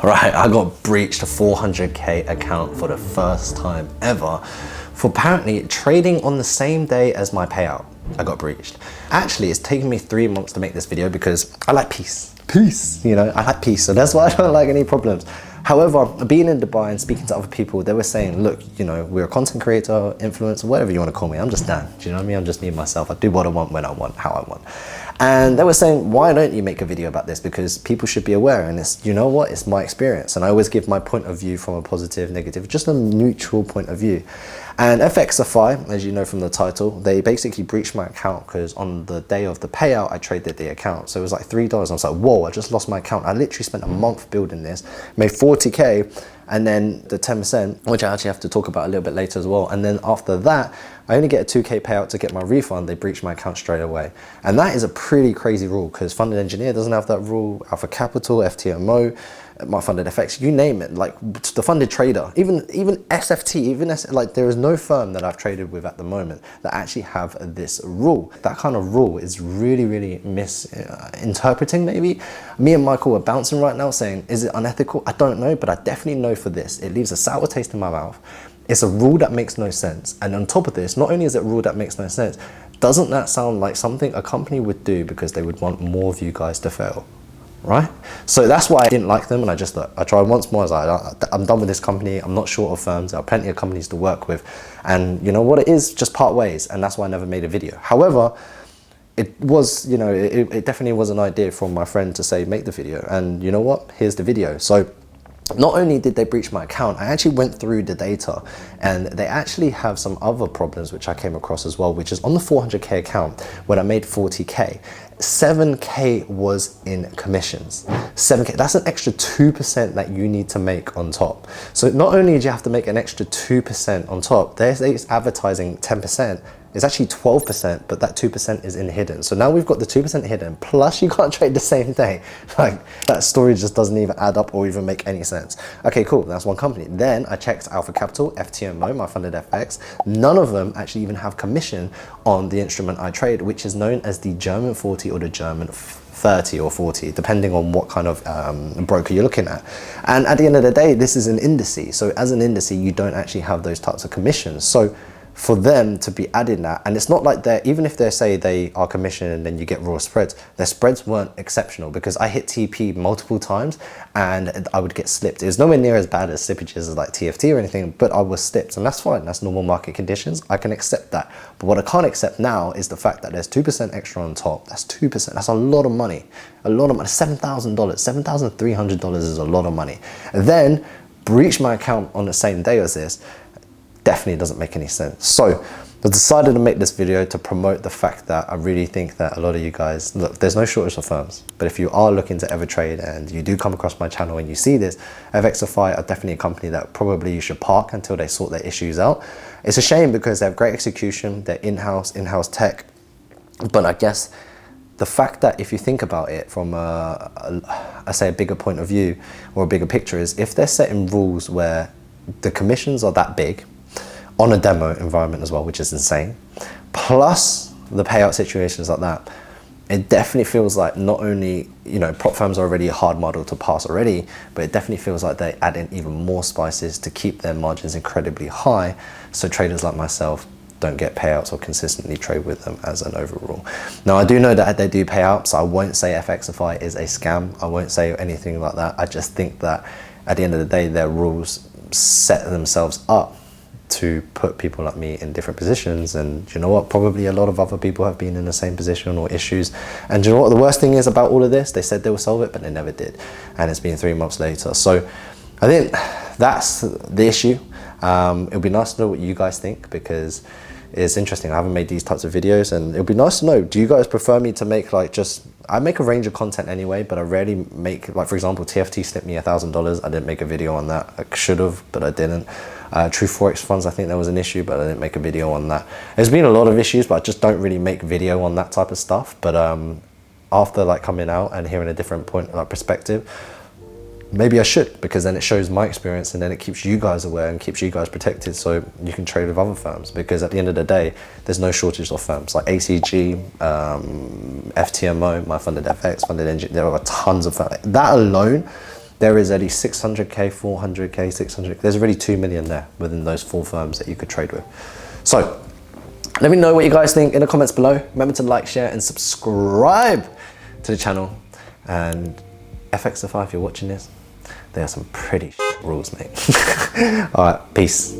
Right, I got breached a 400k account for the first time ever for apparently trading on the same day as my payout. I got breached. Actually, it's taken me 3 months to make this video because I like peace. Peace, you know, I like peace, so that's why I don't like any problems. However, being in Dubai and speaking to other people, they were saying, look, you know, we're a content creator, influencer, whatever you want to call me. I'm just Dan, do you know what I mean? I'm just me, myself. I do what I want, when I want, how I want. And they were saying, why don't you make a video about this? Because people should be aware, and it's, you know what, it's my experience. And I always give my point of view from a positive, negative, just a neutral point of view. And Fxify, as you know from the title, they basically breached my account because on the day of the payout, I traded the account. So it was like $3. I was like, whoa, I just lost my account. I literally spent a month building this, made 40K, and then the 10%, which I actually have to talk about a little bit later as well. And then after that, I only get a 2K payout to get my refund. They breached my account straight away. And that is a pretty crazy rule because Funded Engineer doesn't have that rule, Alpha Capital, FTMO, my Funded FX, you name it, like the Funded Trader, even SFT, like there is no firm that I've traded with at the moment that actually have this rule. That kind of rule is really misinterpreting maybe. Me and Michael are bouncing right now saying, is it unethical? I don't know, but I definitely know for this. It leaves a sour taste in my mouth. It's a rule that makes no sense. And on top of this, not only is it a rule that makes no sense, doesn't that sound like something a company would do because they would want more of you guys to fail? Right? So that's why I didn't like them, and I just thought, I tried once more. I was like, I'm done with this company. I'm not short of firms. There are plenty of companies to work with, and you know what it is, just part ways. And that's why I never made a video. However, it was, you know, it definitely was an idea from my friend to say, make the video. And you know what? Here's the video. So not only did they breach my account, I actually went through the data, and they actually have some other problems which I came across as well, which is on the 400k account when I made 40k, 7k was in commissions. 7k, that's an extra 2% that you need to make on top. So not only do you have to make an extra 2% on top, they're advertising 10%. It's actually 12%, but that 2% is in hidden. So now we've got the 2% hidden, plus you can't trade the same day. Like, that story just doesn't even add up or even make any sense. Okay, cool, that's one company. Then I checked Alpha Capital, FTMO, my Funded FX. None of them actually even have commission on the instrument I trade, which is known as the German 40 or the German 30 or 40, depending on what kind of broker you're looking at. And at the end of the day, this is an indice. So as an indice, you don't actually have those types of commissions. So for them to be adding that, and it's not like they're, even if they say they are commissioned and then you get raw spreads, their spreads weren't exceptional because I hit TP multiple times and I would get slipped. It was nowhere near as bad as slippages as like TFT or anything, but I was slipped, and that's fine. That's normal market conditions. I can accept that. But what I can't accept now is the fact that there's 2% extra on top. That's 2%. That's a lot of money. A lot of money. $7,000. $7,300 is a lot of money. And then breach my account on the same day as this. Definitely doesn't make any sense. So I decided to make this video to promote the fact that I really think that a lot of you guys, look, there's no shortage of firms, but if you are looking to ever trade and you do come across my channel and you see this, Fxify are definitely a company that probably you should park until they sort their issues out. It's a shame because they have great execution, they're in-house tech, but I guess the fact that if you think about it from I say a bigger point of view or a bigger picture is if they're setting rules where the commissions are that big, on a demo environment as well, which is insane, plus the payout situations like that, it definitely feels like not only, you know, prop firms are already a hard model to pass already, but it definitely feels like they add in even more spices to keep their margins incredibly high, so traders like myself don't get payouts or consistently trade with them as an overall. Now, I do know that they do payouts, so I won't say Fxify is a scam. I won't say anything like that. I just think that at the end of the day, their rules set themselves up to put people like me in different positions, and you know what, probably a lot of other people have been in the same position or issues. And you know what the worst thing is about all of this? They said they would solve it, but they never did, and it's been 3 months later. So I think that's the issue. It'll be nice to know what you guys think, because it's interesting. I haven't made these types of videos, and it'll be nice to know, do you guys prefer me to make like just, I make a range of content anyway, but I rarely make, like for example, TFT slipped me $1,000. I didn't make a video on that. I should have, but I didn't. True Forex funds, I think there was an issue, but I didn't make a video on that. There's been a lot of issues, but I just don't really make video on that type of stuff. But after like coming out and hearing a different point, like perspective, maybe I should, because then it shows my experience and then it keeps you guys aware and keeps you guys protected so you can trade with other firms. Because at the end of the day, there's no shortage of firms like ACG, FTMO, my Funded FX, Funded Engineer. There are tons of firms. That alone there is already 600K, 400K, 600. There's already 2 million there within those 4 firms that you could trade with. So let me know what you guys think in the comments below. Remember to like, share, and subscribe to the channel. And Fxify, if you're watching this, there are some pretty rules, mate. All right, peace.